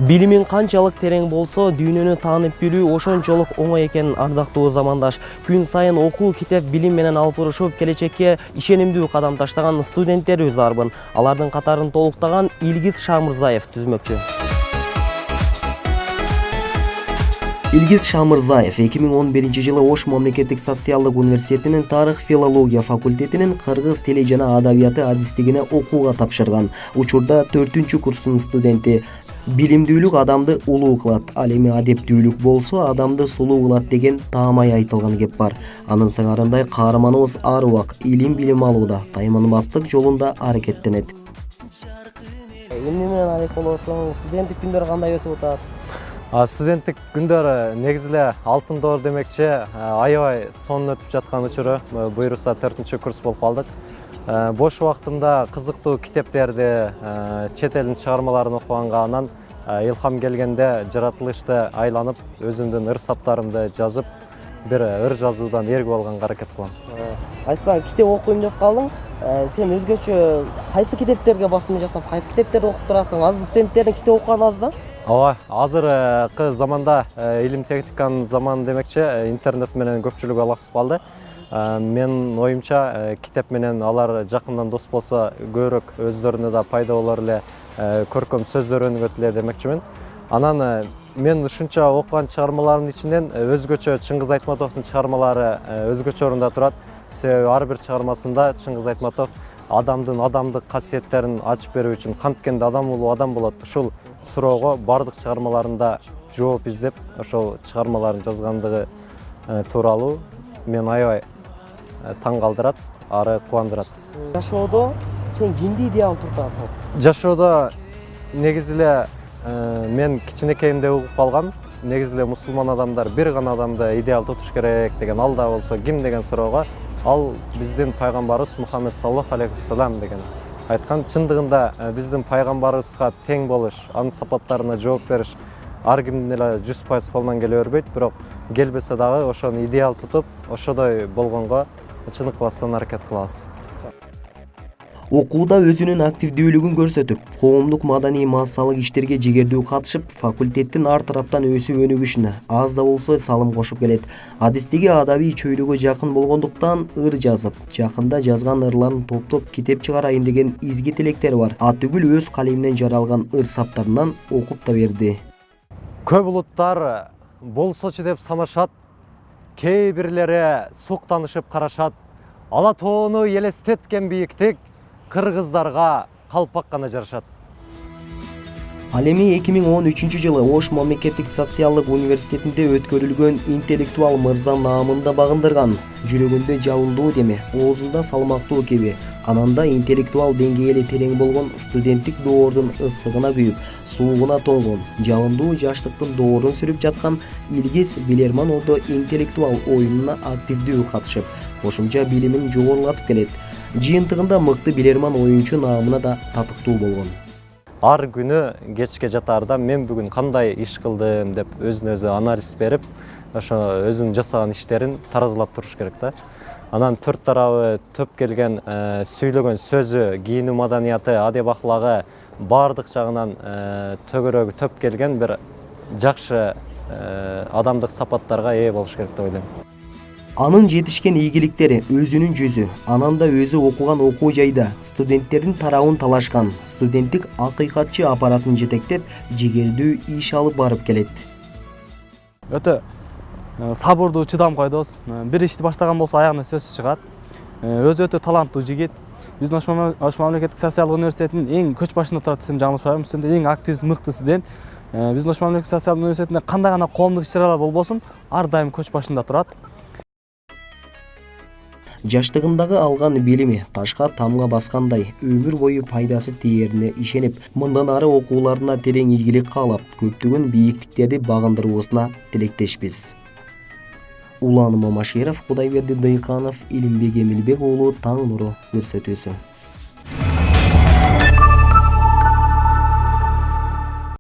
Билимиң канчалык терең болсо, дүйнөнү таанып билүү ошончолук оңой экенин ардактуу замандаш. Күн сайын окуу, китеп, билим менен алыпырышып, келечекке ишенимдүү кадам таштаган студенттерибиз арбын. Алардын катарын толуктаган Илгиз Шамырзаев түзмөкчү. Илгиз Шамырзаев 2011-жылы Ош мамлекеттик социалдык университетинин тарых филология факультетинин кыргыз тили жана адабияты адистигине окууга тапшырган. Учурда 4-курстун студенти. Билимдүүлүк адамды улуу кылат, ал эми адептүүлүк болсо адамды сулуу кылат деген таамай айтылган кеп бар. Анын сыңарындай каарманыбыз ар убак илим алууда, тайманбастык жолунда аракеттенет. Эмне менен алек болосуң? Студенттик күндөр кандай өтүп атат? Студенттик күндөр негизи эле алтын доор демекчи, аябай сонун өтүп жаткан учуру. Буюрса 4-курс болуп калдык. Бош убактымда кызыктуу китептерди, чет элдин чыгармаларын окуганга, анан илхам келгенде жаратылышты айланып, өзүмдүн ыр саптарымды жазып, бир ыр жазуудан эргип алганга аракет кылам. Айтсаң, китеп окуйм деп калдың. Сен өзгөчө кайсы китептерге басым жасап, кайсы китептерди окуп турасың? Азыр студенттердин китеп окуганы аз да? Ооба, азыркы заманда илим техниканын заманы демекчи, интернет менен көпчүлүк алаксыз калды. Мен оюмча китеп менен алар жакындан дос болсо, көбүрөөк өздөрүнө да пайда болор эле, көркөм сөздөр өнүгөт эле демекчимин. Анан мен ушунча окуган чыгармалардын ичинен өзгөчө Чыңгыз Айтматовдун чыгармалары өзгөчө орунда турат. Себеби ар бир чыгармасында Чыңгыз Айтматов адамдын адамдык касиеттерин ачып берүү үчүн канткенде адам улуу адам болот, ушул суроого бардык чыгармаларында жооп издеп, ошол чыгармаларын жазгандыгы тууралуу мен аябай таң калтырат, ары кубандырат. Жашоодо сен кимди идеал туртасың? Жашоодо негизи эле мен кичинекейимде угуп калгам. Негизи эле мусулман адамдар бир гана адамды идеал тутуш керек деген, ал да болсо ким деген суроого, ал биздин пайгамбарыбыз Мухаммед саллаллаху алейхи вассалам деген айткан. Чындыгында биздин пайгамбарыбызга тең болуш, анын сапаттарына жооп бериш ар кимдин эле 100% колунан келе бербейт, бирок келбесе дагы ошону идеал тутуп, ошодой болгонго чын ыкыластан аракет кылабыз. Окууда өзүнүн активдүүлүгүн көрсөтүп, коомдук маданий массалык иштерге жигердүү катышып, факультеттин ар тараптан өсүп өнүгүшүнө аз да болсо салым кошуп келет. Адистиги адабий чөйрөгө жакын болгондуктан ыр жазып, жакында жазган ырларын топтоп китеп чыгарайын деген изги тилектери бар. Атүгүл өз калеминен жаралган ыр саптарынан окуп да берди. Көп улуттар болсочу деп санашат, кээ бирлери суктанышып карашат. Ала тоону элестеткен бийиктик кыргыздарга калпак гана жарашат. Ал эми 2013-жылы Ош мамлекеттик социалдык университетинде өткөрүлгөн интеллектуал мырза наамында багындырган. Жүрөгүндө жалындуу деме, оозунда салмактуу кеби, ананда интеллектуал деңгээли терең болгон студенттик доордун ысыгына күйүп, суугуна тоңгон, жалындуу жаштыктын доорун сүрүп жаткан Илгиз Билермановдо интеллектуал оюнуна активдүү катышып, кошумча билимин жогорулатып келет. Жыйынтыгында мыкты билерман оюнчу наамына да татыктуу болгон. Ар күнү кечке жатаарда мен бүгүн кандай иш кылдым деп өзүнө өзү анализ берип, ошо өзүнүн жасаган иштерин таразылап туруш керек да. Анан төрт тарабы төп келген сүйлөгөн сөзү, кийинүү маданияты, адеп ахлагы бардык жагынан төгөрөгү төп келген бир жакшы адамдык сапаттарга ээ болуш керек деп ойлойм. Анын жетишкен ийгиликтери өзүнүн жүзү, ананда өзү окуган окуу жайда студенттердин тарабын талашкан, студенттик акыйкатчы аппаратын жетектеп, жигердүү иш алып барып келет. Өтө сабырдуу, чыдамкойдос, бир ишти баштаган болсо аягына сөзсүз чыгат. Өзү өтө таланттуу жигит. Биздин Ош мамлекеттик социалдык университетинин эң көч башында турат десем жаңылышпайм. Студент эң актив, мыкты студент. Биздин Ош мамлекеттик социалдык университетинде кандай гана коомдук иш-чаралар болбосун, ар дайым көч башында турат. Жаштыгындагы алган билими ташка тамга баскандай өмүр бою пайдасы тээрине ишенип, мындан ары окууларына терең ийгилик каалап, көптөгөн бийиктиктерди багындыруусуна тилектешпиз. Улан Мамашеров, Кудайберди Дыйканов, Илимбек Эмилбек уулу, Таң нуру көрсөтүүсү.